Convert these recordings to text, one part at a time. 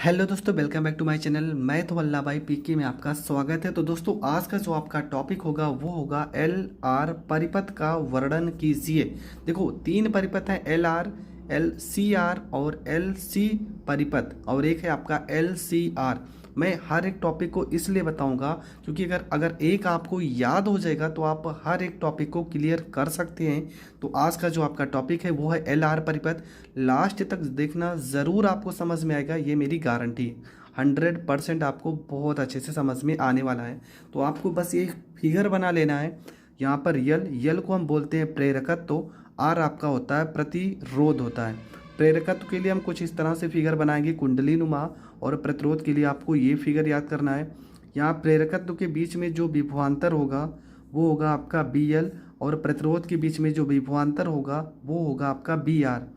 Hello दोस्तों, welcome back to my channel. मैं तो अल्लाह भाई पीके में आपका स्वागत है। तो दोस्तों, आज का जो आपका टॉपिक होगा वो होगा एल आर परिपथ का वर्णन कीजिए। देखो, तीन परिपथ हैं, L R, L C R और एल सी परिपथ, और एक है आपका एल सी आर। मैं हर एक टॉपिक को इसलिए बताऊंगा क्योंकि अगर अगर एक आपको याद हो जाएगा तो आप हर एक टॉपिक को क्लियर कर सकते हैं। तो आज का जो आपका टॉपिक है वो है एल आर परिपथ। लास्ट तक देखना, ज़रूर आपको समझ में आएगा, ये मेरी गारंटी है। 100% आपको बहुत अच्छे से समझ में आने वाला है। तो आपको बस ये फिगर बना लेना है। यहाँ पर यल को हम बोलते हैं प्रेरकत्व, तो आर आपका होता है प्रतिरोध होता है। प्रेरकत्व के लिए हम कुछ इस तरह से फिगर बनाएंगे कुंडली नुमा, और प्रतिरोध के लिए आपको ये फिगर याद करना है। यहाँ प्रेरकत्व के बीच में जो विभवांतर होगा वो होगा आपका बी एल, और प्रतिरोध के बीच में जो विभवांतर होगा वो होगा आपका बी आर।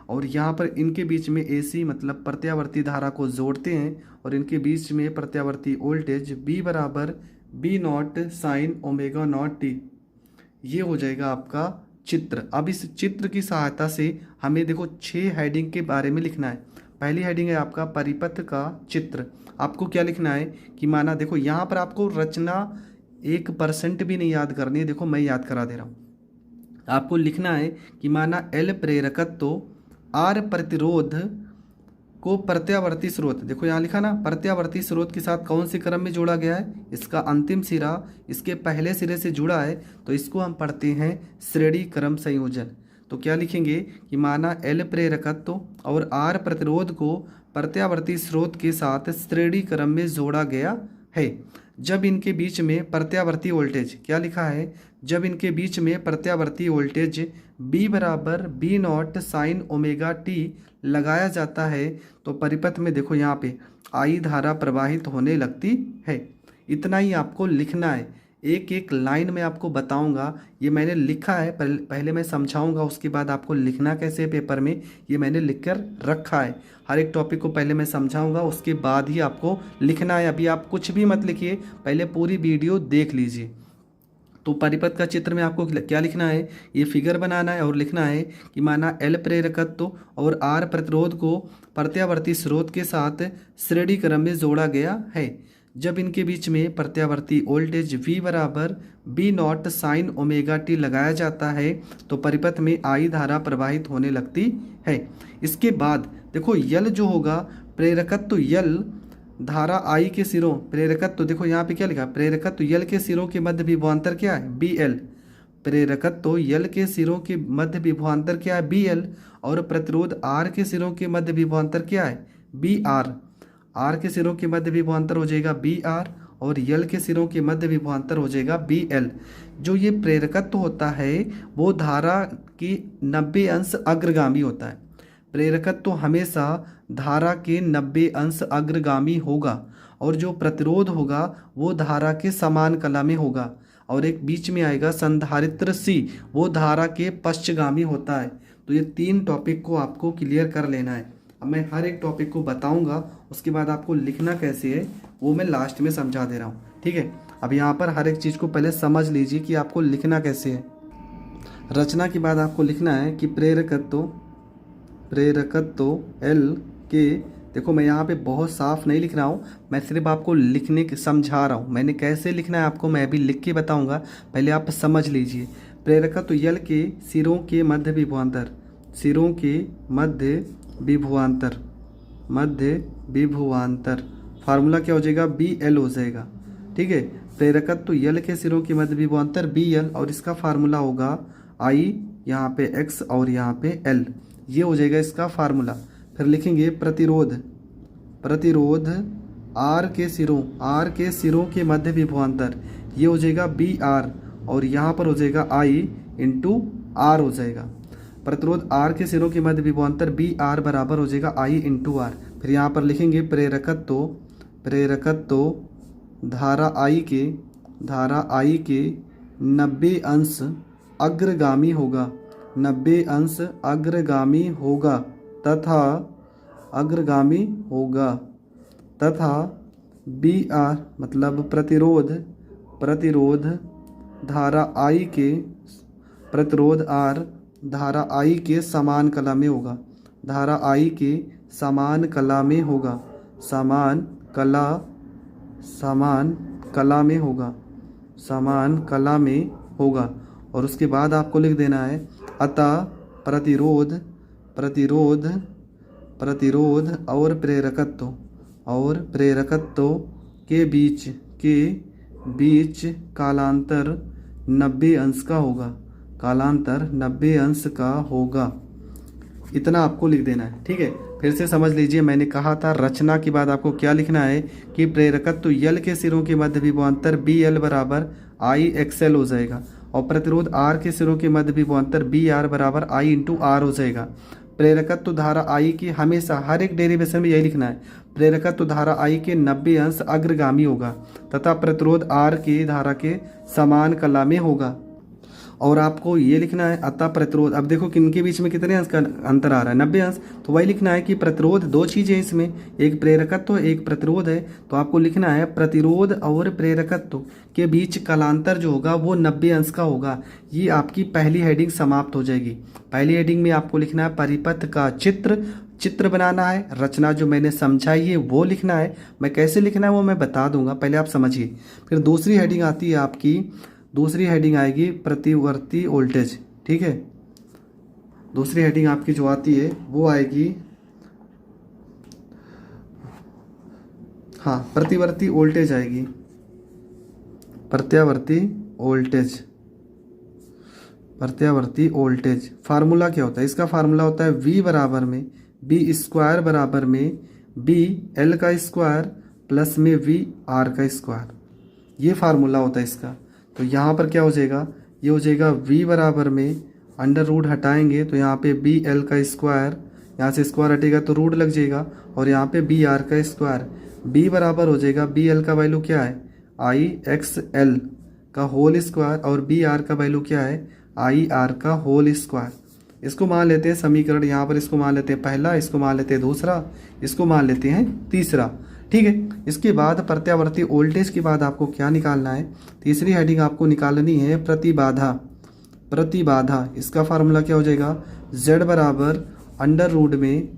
और यहाँ पर इनके बीच में एसी मतलब प्रत्यावर्ती धारा को जोड़ते हैं, और इनके बीच में प्रत्यावर्ती वोल्टेज बी बराबर V naught sine omega naught T. ये हो जाएगा आपका चित्र। अब इस चित्र की सहायता से हमें देखो 6 हेडिंग के बारे में लिखना है। पहली हेडिंग है आपका परिपथ का चित्र। आपको क्या लिखना है कि माना, देखो यहाँ पर आपको रचना 1% भी नहीं याद करनी है। देखो मैं याद करा दे रहा हूँ। आपको लिखना है कि माना एल प्रेरकत्व तो आर प्रतिरोध को प्रत्यावर्ती स्रोत, देखो यहाँ लिखा ना, प्रत्यावर्ती स्रोत के साथ कौन से क्रम में जोड़ा गया है, इसका अंतिम सिरा इसके पहले सिरे से जुड़ा है, तो इसको हम पढ़ते हैं श्रेणी क्रम संयोजन। तो क्या लिखेंगे कि माना एल प्रेरकत्व और आर प्रतिरोध को प्रत्यावर्ती स्रोत के साथ श्रेणी क्रम में जोड़ा गया है जब इनके बीच में प्रत्यावर्ती वोल्टेज, क्या लिखा है, जब इनके बीच में प्रत्यावर्ती वोल्टेज B बराबर V naught sine omega T लगाया जाता है तो परिपथ में देखो यहाँ पे आई धारा प्रवाहित होने लगती है। इतना ही आपको लिखना है। एक एक लाइन में आपको बताऊंगा, ये मैंने लिखा है, पहले मैं समझाऊंगा, उसके बाद आपको लिखना कैसे है पेपर में, ये मैंने लिख कर रखा है। हर एक टॉपिक को पहले मैं समझाऊंगा, उसके बाद ही आपको लिखना है। अभी आप कुछ भी मत लिखिए, पहले पूरी वीडियो देख लीजिए। तो परिपथ का चित्र में आपको क्या लिखना है, ये फिगर बनाना है और लिखना है कि माना एल प्रेरकत्व और आर प्रतिरोध को प्रत्यावर्ती स्रोत के साथ श्रेणी क्रम में जोड़ा गया है जब इनके बीच में प्रत्यावर्ती वोल्टेज V बराबर V naught sine omega T लगाया जाता है तो परिपथ में आई धारा प्रवाहित होने लगती है। इसके बाद देखो यल जो होगा, प्रेरकत्व यल धारा आई के सिरों, प्रेरकत्व देखो यहाँ पे क्या लिखा, प्रेरकत्व यल के सिरों के मध्य विभवांतर क्या है, बी एल। प्रेरकत्व यल के सिरों के मध्य विभवांतर क्या है, बी एल, और प्रतिरोध आर के सिरों के मध्य विभवांतर क्या है, बी आर। आर के सिरों के मध्य विभवांतर हो जाएगा बी आर, और यल के सिरों के मध्य विभवांतर हो जाएगा बी एल। जो ये प्रेरकत्व होता है वो धारा की 90 अंश अग्रगामी होता है। प्रेरकत्व हमेशा धारा के 90 अंश अग्रगामी होगा, और जो प्रतिरोध होगा वो धारा के समान कला में होगा, और एक बीच में आएगा संधारित्र सी, वो धारा के पश्चगामी होता है। तो ये 3 टॉपिक को आपको क्लियर कर लेना है। अब मैं हर एक टॉपिक को बताऊंगा, उसके बाद आपको लिखना कैसे है वो मैं लास्ट में समझा दे रहा हूँ, ठीक है। अब यहाँ पर हर एक चीज़ को पहले समझ लीजिए कि आपको लिखना कैसे है। रचना के बाद आपको लिखना है कि प्रेरकत्व एल के, देखो मैं यहाँ पे बहुत साफ नहीं लिख रहा हूँ, मैं सिर्फ आपको लिखने के समझा रहा हूँ। मैंने कैसे लिखना है आपको मैं अभी लिख के बताऊँगा, पहले आप समझ लीजिए। प्रेरकत्व यल के सिरों के मध्य विभवांतर, सिरों के मध्य विभवांतर फार्मूला क्या हो जाएगा, बी एल हो जाएगा, ठीक है। प्रेरकत्व यल के सिरों के मध्य विभवांतर बी एल, और इसका फार्मूला होगा आई, यहाँ पे एक्स और यहाँ पे एल, ये हो जाएगा इसका फार्मूला। फिर लिखेंगे प्रतिरोध आर के सिरों के मध्य विभवांतर, ये हो जाएगा बी आर, और यहाँ पर हो जाएगा आई इंटू आर हो जाएगा। प्रतिरोध आर के सिरों के मध्य विभवांतर बी आर बराबर हो जाएगा आई इंटू आर। फिर यहाँ पर लिखेंगे प्रेरकत्व धारा आई के 90 अंश अग्रगामी होगा, 90 अंश अग्रगामी होगा तथा बी आर मतलब प्रतिरोध धारा आई के, प्रतिरोध आर धारा आई के समान कला में होगा, धारा आई के समान कला में होगा, समान कला, समान कला में होगा, समान कला में होगा। और उसके बाद आपको लिख देना है अतः प्रतिरोध, प्रतिरोध, प्रतिरोध और प्रेरकत्व, और प्रेरकत्व के बीच कालांतर 90 अंश का होगा, कालांतर 90 अंश का होगा। इतना आपको लिख देना है, ठीक है। फिर से समझ लीजिए, मैंने कहा था रचना के बाद आपको क्या लिखना है कि प्रेरकत्व यल के सिरों के मध्य विभवांतर बी एल बराबर आई एक्सएल हो जाएगा, और प्रतिरोध आर के सिरों के मध्य विभवांतर बी आर बराबर आई इंटू आर हो जाएगा। प्रेरकत्व धारा आई की हमेशा हर एक डेरिवेशन में यही लिखना है, प्रेरकत्व धारा आई के 90 अंश अग्रगामी होगा तथा प्रतिरोध आर की धारा के समान कला में होगा। और आपको ये लिखना है अतः प्रतिरोध, अब देखो किनके बीच में कितने अंश का अंतर आ रहा है, 90 अंश। तो वही लिखना है कि प्रतिरोध, दो चीज़ें इसमें, एक प्रेरकत्व एक प्रतिरोध है, तो आपको लिखना है प्रतिरोध और प्रेरकत्व के बीच कालांतर जो होगा वो 90 अंश का होगा। ये आपकी पहली हेडिंग समाप्त हो जाएगी। पहली हेडिंग में आपको लिखना है परिपथ का चित्र बनाना है, रचना जो मैंने समझाई है वो लिखना है। मैं कैसे लिखना है वो मैं बता दूंगा, पहले आप समझिए। फिर दूसरी हेडिंग आती है आपकी, दूसरी हेडिंग आएगी प्रतिवर्ती वोल्टेज, ठीक है। दूसरी हेडिंग आपकी जो आती है वो आएगी, हाँ, प्रतिवर्ती वोल्टेज आएगी, प्रत्यावर्ती वोल्टेज, प्रत्यावर्ती वोल्टेज। फार्मूला क्या होता है इसका? फार्मूला होता है V बराबर में बी स्क्वायर बराबर में बी एल का स्क्वायर प्लस में वी आर का स्क्वायर, ये फार्मूला होता है इसका। तो यहाँ पर क्या हो जाएगा, ये हो जाएगा V बराबर में अंडर रूट हटाएंगे तो यहाँ पे बी एल का स्क्वायर, यहाँ से स्क्वायर हटेगा तो रूट लग जाएगा, और यहाँ पे बी आर का स्क्वायर। B बराबर हो जाएगा, बी एल का वैल्यू क्या है आई एक्स एल का होल स्क्वायर, और बी आर का वैल्यू क्या है आई आर का होल स्क्वायर। इसको मान लेते हैं समीकरण, यहाँ पर इसको मान लेते हैं पहला, इसको मान लेते हैं दूसरा, इसको मान लेते हैं तीसरा, ठीक है। इसके बाद प्रत्यावर्ती वोल्टेज के बाद आपको क्या निकालना है, तीसरी हेडिंग आपको निकालनी है प्रतिबाधा, प्रतिबाधा। इसका फार्मूला क्या हो जाएगा, Z बराबर अंडर रूट में,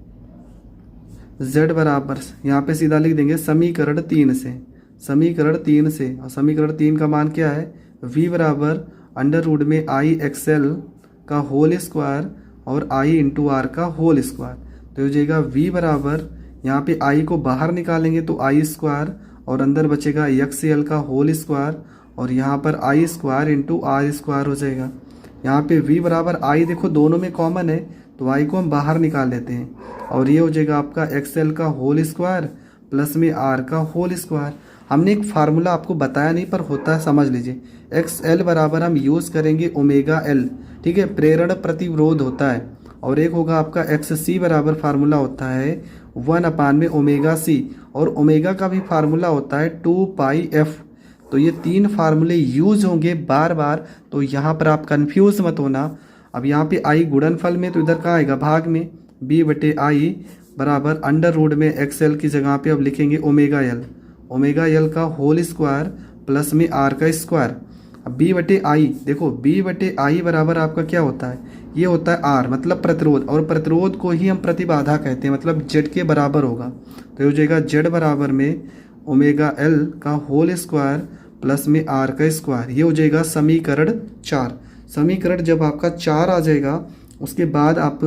Z बराबर यहाँ पे सीधा लिख देंगे समीकरण 3 से, समीकरण 3 से, और समीकरण 3 का मान क्या है V बराबर अंडर रूट में आई एक्सएल का होल स्क्वायर और आई इंटू आर का होल स्क्वायर। तो हो जाएगा V बराबर, यहाँ पे आई को बाहर निकालेंगे तो आई स्क्वायर, और अंदर बचेगा एक्स एल का होल स्क्वायर, और यहाँ पर आई स्क्वायर इंटू आर स्क्वायर हो जाएगा। यहाँ पे V बराबर आई देखो दोनों में कॉमन है तो आई को हम बाहर निकाल लेते हैं, और ये हो जाएगा आपका एक्स एल का होल स्क्वायर प्लस में आर का होल स्क्वायर। हमने एक फार्मूला आपको बताया नहीं पर होता है, समझ लीजिए। एक्स एल बराबर हम यूज़ करेंगे ओमेगा एल, ठीक है, प्रेरण प्रतिरोध होता है, और एक होगा आपका एक्स सी बराबर फार्मूला होता है 1 में ओमेगा सी, और ओमेगा का भी फार्मूला होता है 2 पाई एफ। तो ये 3 फार्मूले यूज होंगे बार बार, तो यहाँ पर आप कंफ्यूज मत होना। अब यहाँ पे आई गुणनफल में तो इधर कहाँ आएगा भाग में, बी बटे आई बराबर अंडर रूट में एक्स एल की जगह पे अब लिखेंगे ओमेगा एल, ओमेगा एल का होल स्क्वायर प्लस में आर का स्क्वायर। अब बी बटे आई देखो, बी बटे आई बराबर आपका क्या होता है, ये होता है आर मतलब प्रतिरोध, और प्रतिरोध को ही हम प्रतिबाधा कहते हैं, मतलब जेड के बराबर होगा। तो ये हो जाएगा जेड बराबर में ओमेगा एल का होल स्क्वायर प्लस में आर का स्क्वायर, ये हो जाएगा समीकरण 4। समीकरण जब आपका 4 आ जाएगा उसके बाद आप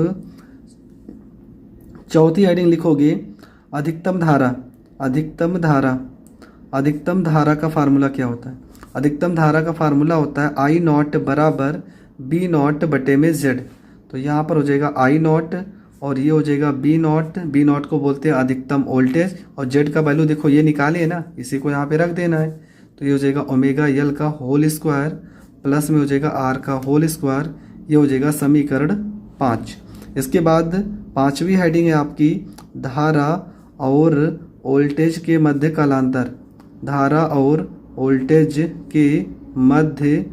चौथी हेडिंग लिखोगे अधिकतम धारा, अधिकतम धारा, अधिकतम धारा का फार्मूला क्या होता है, अधिकतम धारा का फार्मूला होता है आई नॉट बराबर बी नॉट बटे में जेड। तो यहाँ पर हो जाएगा आई नॉट और ये हो जाएगा बी नॉट, बी नॉट को बोलते हैं अधिकतम वोल्टेज, और जेड का वैल्यू देखो ये निकाले ना, इसी को यहाँ पे रख देना है। तो ये हो जाएगा ओमेगा एल का होल स्क्वायर प्लस में हो जाएगा आर का होल स्क्वायर, ये हो जाएगा समीकरण 5। इसके बाद पांचवी हेडिंग है आपकी धारा और वोल्टेज के मध्य कालांतर, धारा और वोल्टेज के मध्य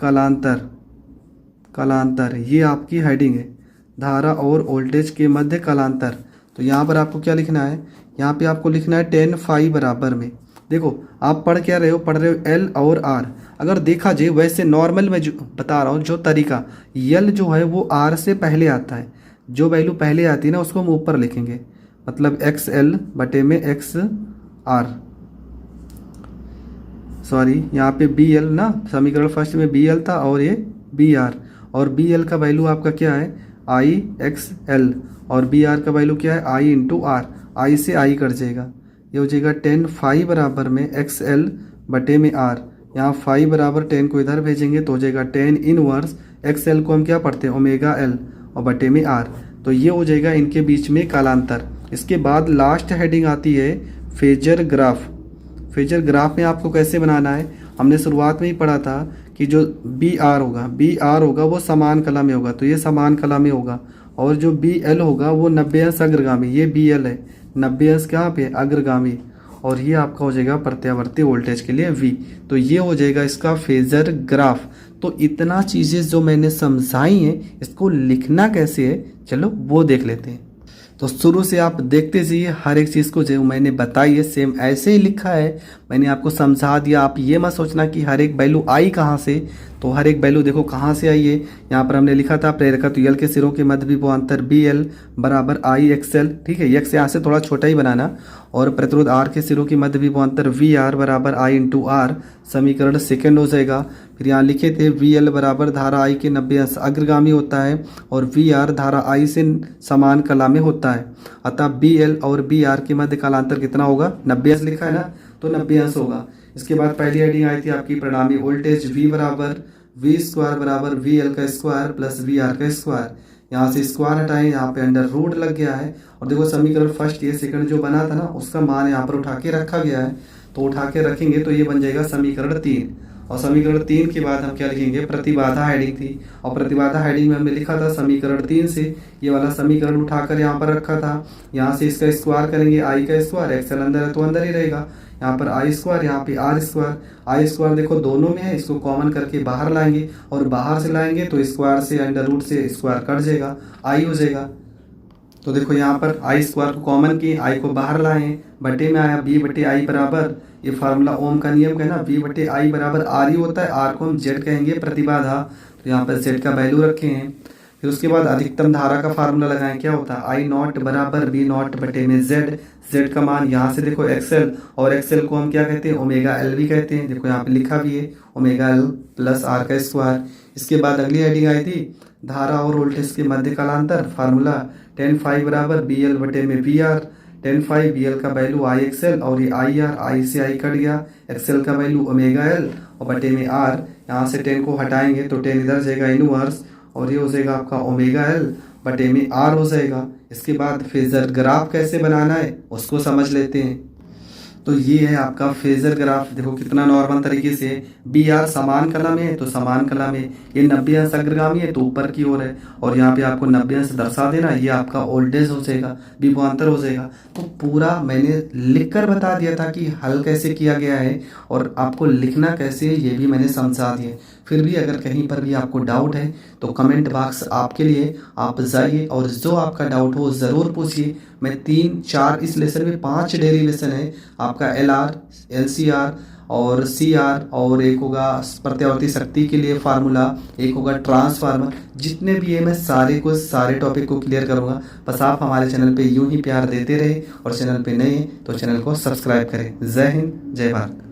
कालांतर, कालांतर ये आपकी हेडिंग है, धारा और वोल्टेज के मध्य कालांतर। तो यहाँ पर आपको क्या लिखना है, यहाँ पे आपको लिखना है 10 फाई बराबर में, देखो आप पढ़ क्या रहे हो, पढ़ रहे हो एल और आर। अगर देखा जाए वैसे नॉर्मल में जो बता रहा हूँ जो तरीका, एल जो है वो आर से पहले आता है, जो वैल्यू पहले आती है ना उसको हम ऊपर लिखेंगे, मतलब एक्स एल बटे में एक्स आर, सॉरी यहाँ पे बी एल ना, समीकरण फर्स्ट में बी एल था और ये बी आर, और बी एल का वैल्यू आपका क्या है आई एक्स एल, और बी आर का वैल्यू क्या है आई इंटू आर, आई से आई कट जाएगा, ये हो जाएगा 10 फाइव बराबर में एक्स एल बटे में आर, यहाँ 5 बराबर 10 को इधर भेजेंगे तो हो जाएगा 10 इनवर्स एक्स एल को हम क्या पढ़ते हैं ओमेगा एल और बटे में आर, तो ये हो जाएगा इनके बीच में कालांतर। इसके बाद लास्ट हेडिंग आती है फेजर ग्राफ। फेजर ग्राफ में आपको कैसे बनाना है, हमने शुरुआत में ही पढ़ा था कि जो बी आर होगा वो समान कला में होगा, तो ये समान कला में होगा, और जो बी एल होगा वो 90 अंश अग्रगामी, ये बी एल है 90 अंश कहाँ पे अग्रगामी, और ये आपका हो जाएगा प्रत्यावर्ती वोल्टेज के लिए V, तो ये हो जाएगा इसका फेजर ग्राफ। तो इतना चीज़ें जो मैंने समझाई हैं इसको लिखना कैसे है चलो वो देख लेते हैं। तो शुरू से आप देखते जाइए, हर एक चीज़ को जो मैंने बताई है सेम ऐसे ही लिखा है, मैंने आपको समझा दिया। आप ये मत सोचना कि हर एक वैल्यू आई कहाँ से, तो हर एक वैल्यू देखो कहाँ से आई है। यहाँ पर हमने लिखा था प्रेरकत्व यल के सिरों के मध्य विभवांतर बी एल बराबर आई एक्स एल, ठीक है, यक्स यहाँ से थोड़ा छोटा ही बनाना, और प्रतिरोध आर के सिरों के मध्य विभवांतर वी आर बराबर आई इंटू आर, समीकरण सेकेंड हो जाएगा। फिर यहाँ लिखे थे वी एल बराबर धारा आई के 90 अंश अग्रगामी होता है और वी आर धारा आई से समान कला में होता है, अतः बी एल और बी आर के मध्य कालांतर कितना होगा 90 अंश लिखा है ना, तो 90 अंश होगा। इसके बाद पहली हेडिंग आई थी आपकी परिणामी वोल्टेज V बराबर वी स्क्वायर बराबर वी एल का स्क्वायर प्लस वी आर का स्क्वायर, यहाँ से स्क्वायर हटाएं, यहाँ पे अंडर रूट लग गया है, और देखो समीकरण फर्स्ट ये सेकंड जो बना था ना उसका मान यहाँ पर उठा के रखा गया है, तो उठा के रखेंगे तो ये बन जाएगा समीकरण 3, और समीकरण 3 के बाद हम क्या लिखेंगे प्रतिबाधा हेडिंग थी, और प्रतिबाधा हेडिंग में हमने लिखा था समीकरण 3 से ये वाला समीकरण उठाकर यहाँ पर रखा था, यहाँ से इसका स्क्वायर करेंगे आई का स्क्वायर, एक्सएल अंदर है तो अंदर ही रहेगा, यहाँ पर आई स्क्वायर यहाँ पे आर स्क्वायर, आई स्क्वायर देखो दोनों में है, इसको कॉमन करके बाहर लाएंगे, और बाहर से लाएंगे तो स्क्वायर से अंडर रूट से स्क्वायर कट जाएगा, आई हो जाएगा। तो देखो यहाँ पर आई स्क्वायर को कॉमन किए, आई को बाहर लाए, बटे में आया बी बटे आई बराबर, ये फार्मूला ओम का नियम का है ना, बी बटे आई बराबर आर ही होता है, आर को हम जेड कहेंगे प्रतिबाधा, तो यहाँ पर जेड का वैल्यू रखे हैं। फिर उसके बाद अधिकतम धारा का फार्मूला लगाएं, क्या होता है आई नॉट बराबर बी नॉट बटे में जेड, जेड का मान यहाँ से देखो एक्सएल, और एक्सएल को हम क्या कहते हैं ओमेगा एल भी कहते हैं, देखो यहाँ पे लिखा भी है ओमेगा एल प्लस आर का स्क्वायर। इसके बाद अगली हेडिंग आई थी धारा और वोल्टेज के मध्य कालांतर, फार्मूला 10 फाइव बराबर बी एल बटे में V R, 10 phi V L का वैल्यू आई एक्सएल और ये आई आर, आई से आई कट गया, एक्सएल का वैल्यू ओमेगा एल और बटे में आर, यहाँ से 10 को हटाएंगे तो 10 इधर जाएगा इनवर्स, और ये हो जाएगा आपका ओमेगा एल बटे में आर हो जाएगा। इसके बाद फेजर ग्राफ कैसे बनाना है उसको समझ लेते हैं। तो ये है आपका फेजर ग्राफ, देखो कितना नॉर्मल तरीके से बी आर समान कला में है तो समान कला में, ये 90 अंश अग्रगामी है तो ऊपर की ओर है, और यहाँ पे आपको 90 अंश दर्शा देना, ये आपका वोल्टेज हो जाएगा, विभवांतर हो जाएगा। तो पूरा मैंने लिखकर बता दिया था कि हल कैसे किया गया है और आपको लिखना कैसे है ये भी मैंने समझा दिया। फिर भी अगर कहीं पर भी आपको डाउट है तो कमेंट बॉक्स आपके लिए, आप जाइए और जो आपका डाउट हो ज़रूर पूछिए। मैं 3-4 इस लेसन में 5 डेरिवेशन है आपका LR, LCR और CR, और एक होगा प्रत्यावर्ती शक्ति के लिए फार्मूला, एक होगा ट्रांसफार्मर, जितने भी है मैं सारे टॉपिक को क्लियर करूंगा। बस आप हमारे चैनल पे यूं ही प्यार देते रहे, और चैनल पे नए तो चैनल को सब्सक्राइब करें। जय हिंद, जय भारत।